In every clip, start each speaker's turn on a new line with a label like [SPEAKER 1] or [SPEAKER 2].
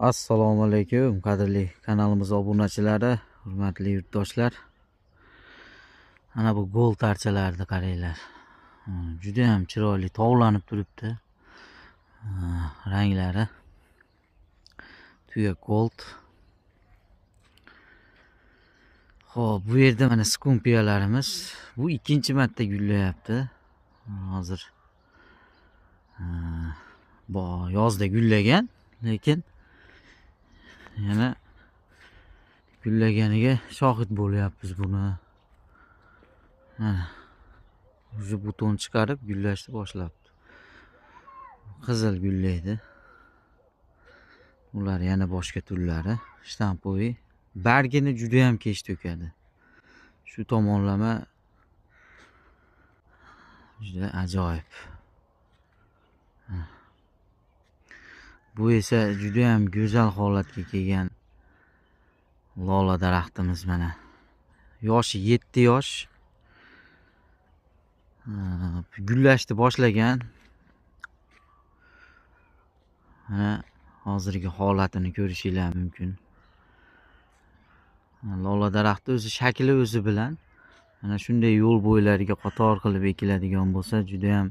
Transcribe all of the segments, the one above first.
[SPEAKER 1] Assalomu alaykum qadrli kanalimiz obunachilari, hurmatli yurtdoshlar. Ana bu gold tarchalarni qaranglar. Juda ham chiroyli tovlanib turibdi. Ranglari tuya gold. Xo'p, bu yerda mana skumpiyalarimiz. Bu ikkinchi marta gullayapti. Hozir yozda gullagan, lekin yana gullaganiga shohid bo'lyapmiz buni. Уже buton chiqarib gullashni boshlabdi. Qizil gullaydi. Ular yana boshqa turlari. Shtampoviy. Bargini juda ham kech to'kadi. Shu tomonlama juda ajoyib. Bu esa juda ham go'zal holatga kelgan lola daraxtimiz mana. Yoshi 7 yosh. Gullashni boshlagan. Mana hozirgi holatini ko'rishingiz mumkin. Lola daraxti o'zi shakli o'zi bilan mana shunday yo'l bo'ylariga qator qilib ekiladigan bo'lsa juda ham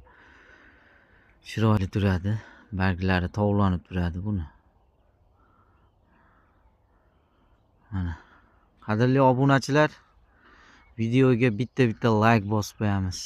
[SPEAKER 1] chiroyli turadi. Barglari tovlanib turadi buni. Mana qadrli obunachilar, videoga bitta like bosib qo'yamiz.